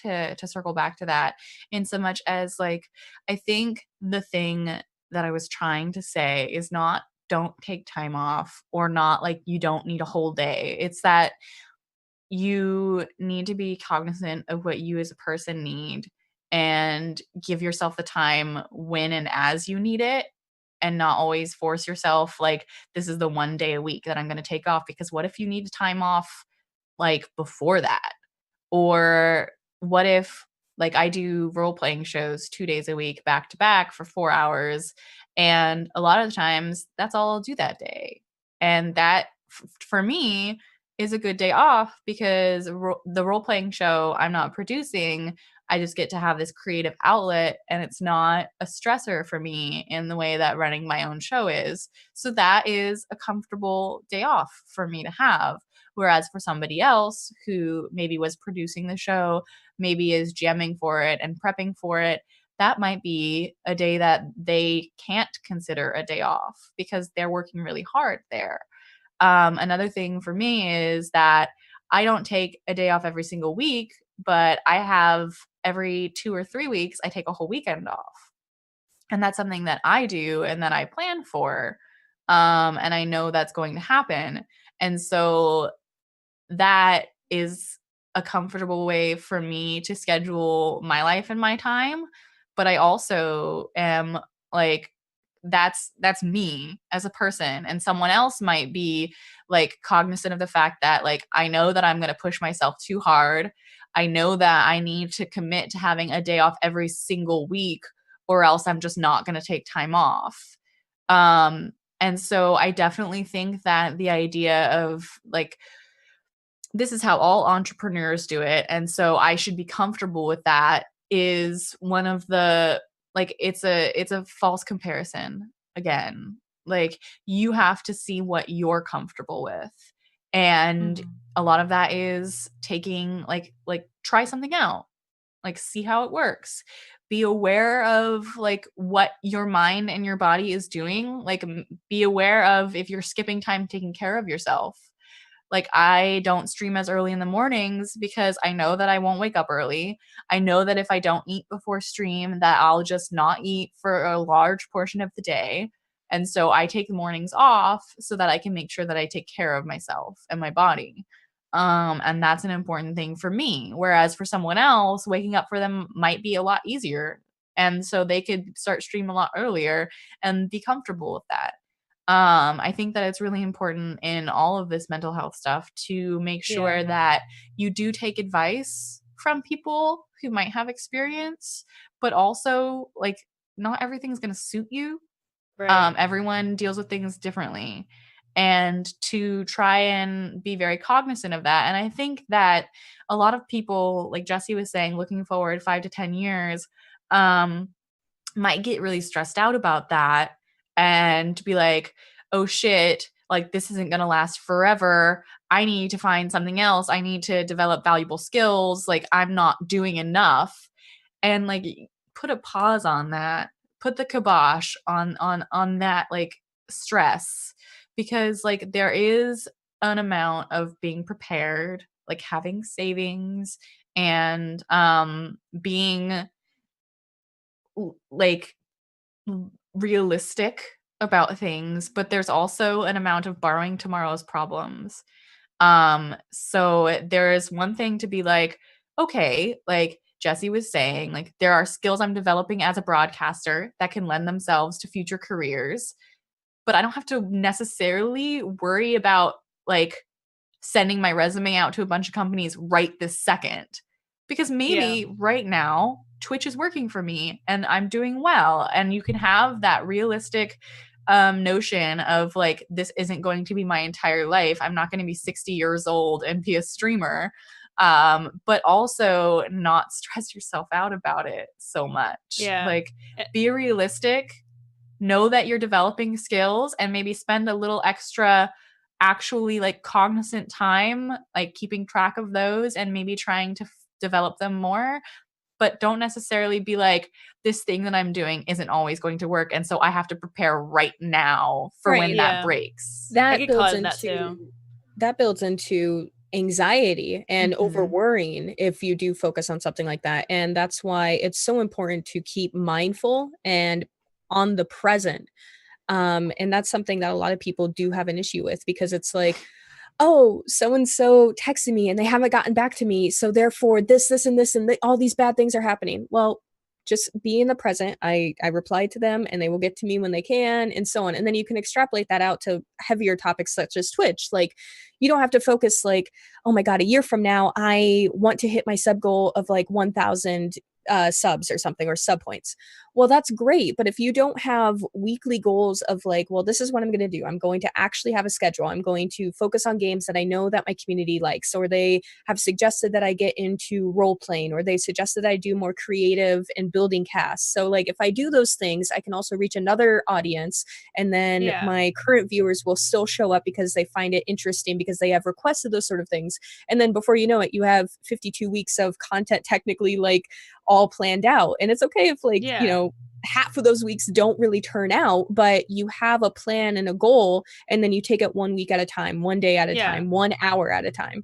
to circle back to that, in so much as like, I think the thing that I was trying to say is not don't take time off, or not like you don't need a whole day. It's that you need to be cognizant of what you as a person need and give yourself the time when and as you need it, and not always force yourself like, this is the one day a week that I'm going to take off. Because what if you need time off like before that? Or what if, like, I do role playing shows 2 days a week back to back for 4 hours, and a lot of the times that's all I'll do that day. And that for me is a good day off, because the role playing show I'm not producing, I just get to have this creative outlet, and it's not a stressor for me in the way that running my own show is. So that is a comfortable day off for me to have. Whereas for somebody else who maybe was producing the show, maybe is jamming for it and prepping for it, that might be a day that they can't consider a day off because they're working really hard there. Another thing for me is that I don't take a day off every single week, but I have every 2 or 3 weeks, I take a whole weekend off. And that's something that I do and that I plan for. And I know that's going to happen. And so that is a comfortable way for me to schedule my life and my time. But I also am like, that's me as a person, and someone else might be like cognizant of the fact that like, I know that I'm going to push myself too hard. I know that I need to commit to having a day off every single week, or else I'm just not going to take time off. And so I definitely think that the idea of like, this is how all entrepreneurs do it, and so I should be comfortable with that, is one of the, like, it's a false comparison again. Like, you have to see what you're comfortable with. And a lot of that is taking like try something out. Like, see how it works. Be aware of like what your mind and your body is doing. Like, be aware of if you're skipping time taking care of yourself. Like, I don't stream as early in the mornings because I know that I won't wake up early. I know that if I don't eat before stream, that I'll just not eat for a large portion of the day. And so I take the mornings off so that I can make sure that I take care of myself and my body. And that's an important thing for me. Whereas for someone else, waking up for them might be a lot easier. And so they could start stream a lot earlier and be comfortable with that. I think that it's really important in all of this mental health stuff to make sure that you do take advice from people who might have experience, but also like, not everything's going to suit you. Right. Everyone deals with things differently, and to try and be very cognizant of that. And I think that a lot of people, like Jesse was saying, looking forward 5 to 10 years, um, might get really stressed out about that and be like, oh shit, like this isn't going to last forever. I need to find something else. I need to develop valuable skills. Like, I'm not doing enough. And like, put a pause on that. Put the kibosh on that like stress, because like there is an amount of being prepared, like having savings, and being like realistic about things, but there's also an amount of borrowing tomorrow's problems. So there is one thing to be like, okay, like Jesse was saying, like there are skills I'm developing as a broadcaster that can lend themselves to future careers, but I don't have to necessarily worry about like sending my resume out to a bunch of companies right this second, because maybe right now Twitch is working for me and I'm doing well. And you can have that realistic notion of like, this isn't going to be my entire life. I'm not going to be 60 years old and be a streamer. But also not stress yourself out about it so much. Like, be realistic, know that you're developing skills, and maybe spend a little extra actually like cognizant time, like keeping track of those and maybe trying to develop them more. But don't necessarily be like, this thing that I'm doing isn't always going to work, and so I have to prepare right now for when that breaks. That builds into anxiety and over Mhm. worrying if you do focus on something like that. And that's why it's so important to keep mindful and on the present. And that's something that a lot of people do have an issue with, because it's like, oh, so and so texted me and they haven't gotten back to me. So therefore, this, and this, and all these bad things are happening. Well, just be in the present. I replied to them and they will get to me when they can, and so on. And then you can extrapolate that out to heavier topics such as Twitch. Like, you don't have to focus like, oh my God, a year from now, I want to hit my sub goal of like 1,000 subs or something, or sub points. Well, that's great. But if you don't have weekly goals of like, well, this is what I'm going to do, I'm going to actually have a schedule. I'm going to focus on games that I know that my community likes, or they have suggested that I get into role playing, or they suggested that I do more creative and building casts. So, like, if I do those things, I can also reach another audience. And then Yeah. my current viewers will still show up because they find it interesting, because they have requested those sort of things. And then before you know it, you have 52 weeks of content technically like all planned out. And it's okay if, like, you Yeah. know, half of those weeks don't really turn out, but you have a plan and a goal, and then you take it 1 week at a time, 1 day at a Yeah. time, 1 hour at a time.